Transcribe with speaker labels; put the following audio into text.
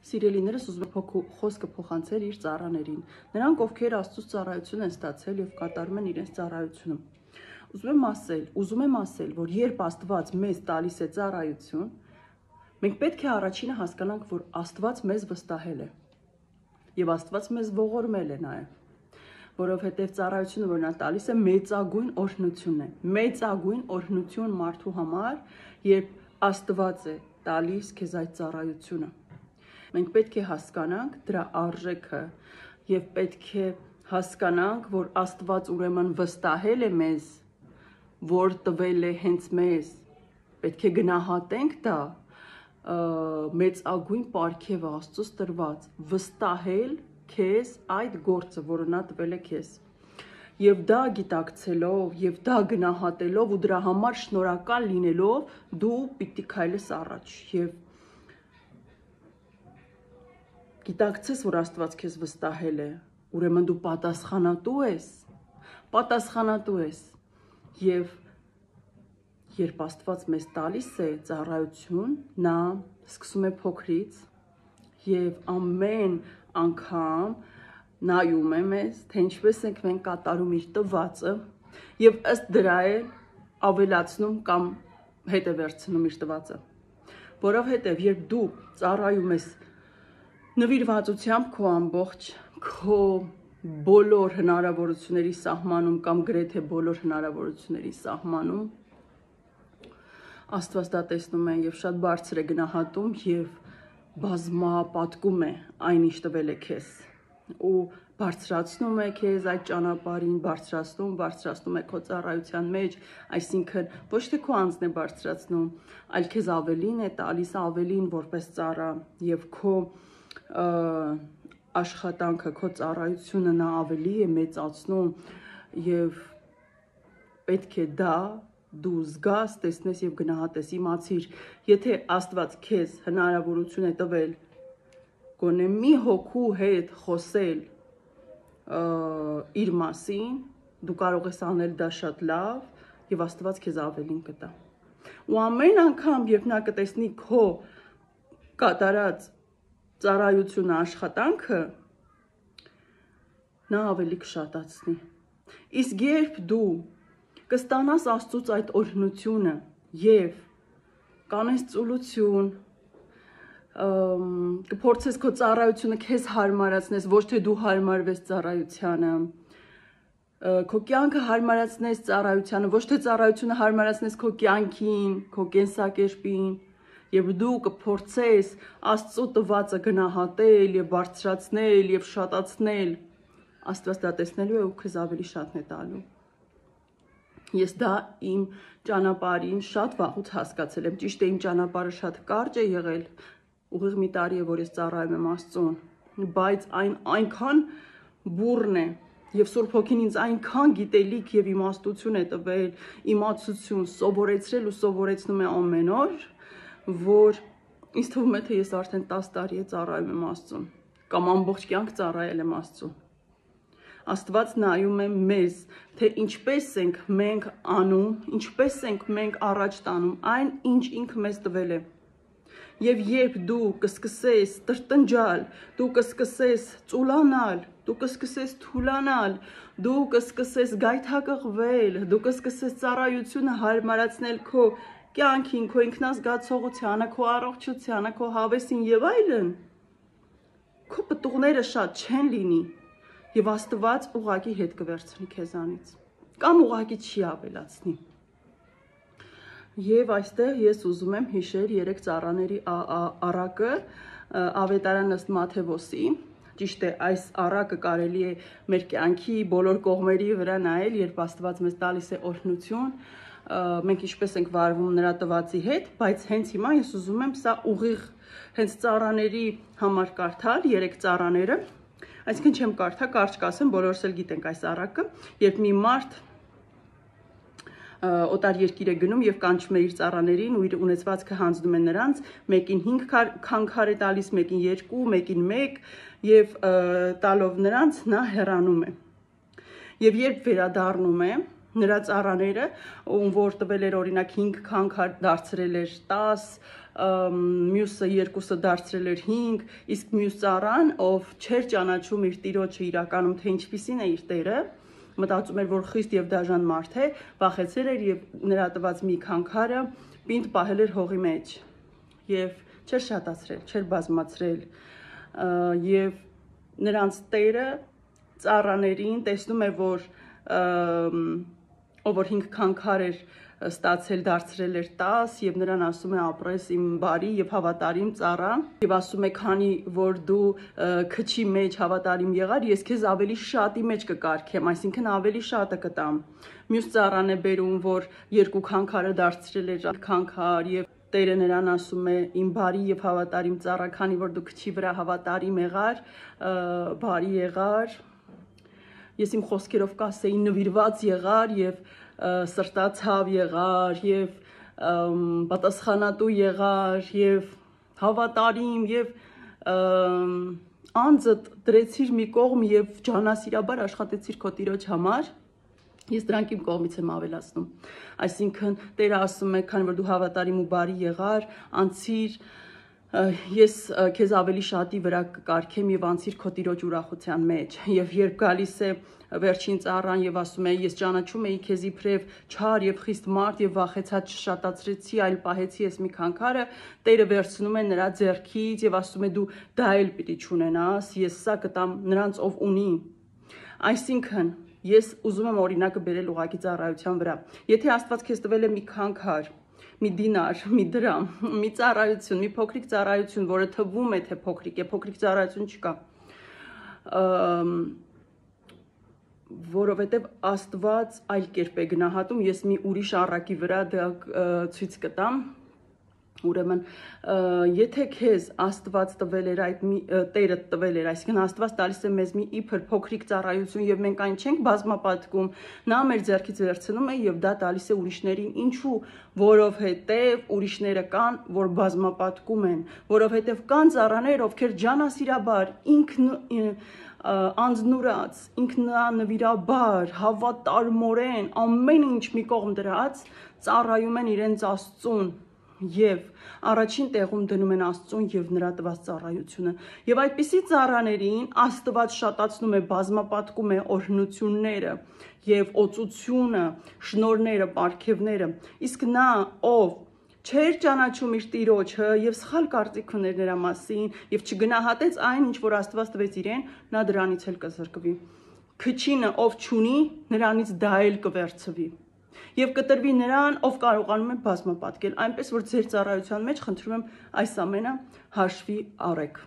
Speaker 1: Սիրելիներս ուզում եմ խոսքը փոխանցել իր ծառաներին, նրանք ովքեր Աստծուց ծառայություն են ստացել եւ կատարում են իրենց ծառայությունը։ Ուզում եմ ասել, որ երբ Աստված մեզ տալիս է ծառայություն, մենք պետք է առաջինը հասկանանք, որ Աստված մեզ վստահել է եւ Աստված մեզ ողորմել է նաեւ, որովհետեւ ծառայությունը, որ նա տալիս է, մեծագույն օրհնություն է, մեծագույն օրհնություն մարդու համար, երբ Աստված է տալիս քեզ այդ ծառայությունը։ Մենք պետք է հասկանանք դրա արժեքը եւ պետք է հասկանանք, որ Աստված ուրեմն վստահել է մեզ, որ տվել է հենց մեզ, պետք է գնահատենք դա մեծագույն պարգև Աստծուց տրված, վստահել քեզ այդ գործը, որը նա տվել է քեզ։ Եվ դա գիտակցելով, եւ դա գնահատելով ու դրա համար շնորհակալ լինելով, դու պիտի քայլես առաջ եւ գիտակցես, որ Աստված քեզ վստահել է, ուրեմն դու պատասխանատու ես, եւ երբ Աստված մեզ տալիս է ծառայություն, նա սկսում է փոքրից եւ ամեն անգամ նայում է մեզ, թե ինչպես ենք մենք կատարում իր տվածը եւ ըստ դրա է ավելացնում կամ հետ է վերցնում իր տվածը, որովհետեւ երբ դու ծառայում ես նվիրվածությամբ քո ամբողջ քո բոլոր հնարավորությունների սահմանում կամ գրեթե բոլոր հնարավորությունների սահմանում, Աստված դա տեսնում է եւ շատ բարձր է գնահատում եւ բազմապատկում է այն, ինչ տվել է քեզ ու բարձրացնում է քեզ այդ ճանապարհին, բարձրացնում է քո ծառայության մեջ, այսինքն ոչ թե քո անձն է բարձրացնում, այլ քեզ ավելին է տալիս, ավելին որպես ծառա եւ քո աշխատանքը, քո ծառայությունը նա ավելի է մեծացնում եւ պետք է դա դու զգաս, տեսնես եւ գնահատես, իմացիր, եթե Աստված քեզ հնարավորություն է տվել գոնե մի հոգու հետ խոսել իր մասին, դու կարող ես անել դա շատ լավ եւ Աստված քեզ ավելին կտա։ Ու ամեն անգամ, երբ նա կտեսնի քո կատարած ծառայությունը, աշխատանքը, նա ավելի կշատացնի։ Իսկ երբ դու կստանաս Աստծուց այդ օրհնությունը եւ կանես ծուլություն, կփորձես քո ծառայությունը քեզ հարմարացնես, ոչ թե դու հարմարվես ծառայությանը, քո կյանքը հարմարացնես ծառայությանը, ոչ թե ծառայությունը հարմարացնես քո կյանքին, քո կենսակերպին, եւ դու կփորձես Աստծո տվածը գնահատել եւ բարձրացնել եւ շատացնել, Աստված դա տեսնելու է ու քեզ ավելի շատն է տալու։ Ես դա իմ ճանապարհին շատ վաղուց հասկացել եմ, ճիշտ է իմ ճանապարհը շատ կարճ է եղել, ուղիղ մի տարի է, որ ես ծառայում եմ Աստծուն, բայց այն այնքան բուռն է եւ Սուրբ Հոգին ինձ այնքան գիտելիք եւ իմաստություն է տվել, իմացություն, սովորեցրել ու սովորեցնում է ամեն օր, որ ինձ թվում է, թե ես արդեն 10 տարի է ծառայում եմ Աստծուն, կամ ամբողջ կյանք ծառայել եմ Աստծուն։ Աստված նայում է մեզ, թե ինչպես ենք մենք անում, ինչպես ենք մենք առաջ տանում այն, ինչ ինքը մեզ տվել է։ Եվ երբ դու կսկսես տրտնջալ, դու կսկսես ծուլանալ, դու կսկսես թուլանալ, դու կսկսես գայթակղվել, դու կսկսես ծառայությունը հարմարացնել քո կյանքին, քո ինքնազգացողությանը, քո առողջությանը, քո հավեսին եւ այլն, քո պտուղները շատ չեն լինի եւ Աստված ուղակի հետ կվերցնի քեզանից կամ ուղակի չի ավելացնի։ Եվ այստեղ ես ուզում եմ հիշել 3 ծառաների առակը Ավետարան ըստ Մատթեոսի, ճիշտ է, այս առակը կարելի է մեր կյանքի բոլոր կողմերի վրա նայել, երբ Աստված մեզ տալիս է օրհնություն, մենք ինչպես ենք վարվում նրա տվածի հետ, բայց հենց հիմա ես ուզում եմ սա ուղիղ հենց ծառաների համար կարդալ 3 ծառաները, այսինքն չեմ կարդա, կարճ կասեմ, բոլորս էլ գիտենք այս առակը, երբ մի մարդ օտար երկիր է գնում եւ կանչում է իր ծառաներին ու իր ունեցվածքը հանձնում է նրանց, մեկին 5 քանքար է տալիս, մեկին 2, մեկին 1 եւ տալով նրանց նա հեռանում է։ Եվ երբ վերադառնում է, նրա ծառաները, ում որ տվել էր օրինակ 5 քանքար, դարձրել էր 10, մյուսը երկուսը դարձրել էր 5, իսկ մյուս ծառան, ով չէր ճանաչում իր տիրոջը իրականում թե ինչպիսին է իր տերը, մտածում էր, որ խիստ եւ դաժան մարդ է, վախեցել էր եւ նրա տված մի քանքարը պինդ պահել էր հողի մեջ եւ չէր շատացրել, չէր բազմացրել եւ նրանց տերը ծառաներին տեսնում է, որ ով որ 5 քանքար էր ստացել դարձրել էր 10 եւ նրան ասում է ապրես իմ բարի եւ հավատարիմ ծառա եւ ասում է քանի որ դու քչի մեջ հավատարիմ եղար ես քեզ ավելի շատի մեջ կկարգեմ, այսինքն ավելի շատը կտամ։ Մյուս ծառան է բերում, որ 2 քանքարը դարձրել էր քանքար եւ Տերը նրան ասում է իմ բարի եւ հավատարիմ ծառա, քանի որ դու քչի վրա հավատարիմ եղար, բարի եղար, ես իմ խոսքերով կասեի նվիրված եղար եւ սրտացավ եղար եւ պատասխանատու եղար եւ հավատարիմ եւ անձդ դրեցիր մի կողմ եւ ջանասիրաբար աշխատեցիր քո տիրոջ համար։ Ես դրանք իմ կողմից եմ ավելացնում, այսինքն Տերը ասում է, քանի որ դու հավատարիմ ու բարի եղար, անցիր, ես քեզ ավելի շատի վրա կկարգեմ եւ անցիր քո տիրոջ ուրախության մեջ։ Եվ երբ գալիս է վերջին ծառան եւ ասում է, ես ճանաչում էի քեզ իբրև չար եւ խիստ մարդ եւ վախեցած չշատացրեցի, այլ պահեցի ես մի քանքարը, Տերը վերցնում է նրա ձեռքից եւ ասում է դու դա էլ պիտի չունենաս, ես սա կտամ նրանց ով ունի։ Այսինքն Ես ուզում եմ օրինակը բերել ուղղակի ծառայության վրա։ Եթե Աստված քեզ տվել է մի քանքար, մի դինար, մի դրամ, մի ծառայություն, մի փոքրիկ ծառայություն, որը թվում է թե փոքրիկ է, փոքրիկ ծառայություն չկա, որովհետև Աստված այլ կերպ է գնահատում, ես մի ուրիշ առակի վրա դա ցույց կտամ։ Ուրեմն, եթե քեզ Աստված տվել էր այդ Տերը տվել էր, այսինքն Աստված տալիս է մեզ մի իբր փոքրիկ ծառայություն եւ մենք այն չենք բազմապատկում, նա մեր ձեռքից վերցնում է եւ դա տալիս է ուրիշներին, ինչու, որովհետեւ ուրիշները կան, որ բազմապատկում են, որովհետեւ կան ծառաներ, ովքեր ջանասիրաբար, անձնուրաց, ինքնանվիրաբար, հավատարմորեն, ամեն ինչ մի կողմ դրած, ծառայում են իրենց Աստծուն եւ առաջին տեղում դնում են Աստծուն եւ նրա տված ծառայությունը եւ այդպիսի ծառաներին Աստված շատացնում է, բազմապատկում է օրհնությունները եւ օծությունը, շնորհները, պարգևները, իսկ նա ով չէր ճանաչում իր տիրոջը եւ սխալ կարծիք ուներ նրա մասին եւ չգնահատեց այն, ինչ որ Աստված տվեց իրեն, նա դրանից էլ կզրկվի։ Քչինը ով չունի, նրանից դա էլ կվերցվի։ Եվ կտրվի նրան, ով կարողանում է բազմապատկել, այնպես որ ձեր ծառայության մեջ խնդրում եմ այս ամենը հաշվի առեք։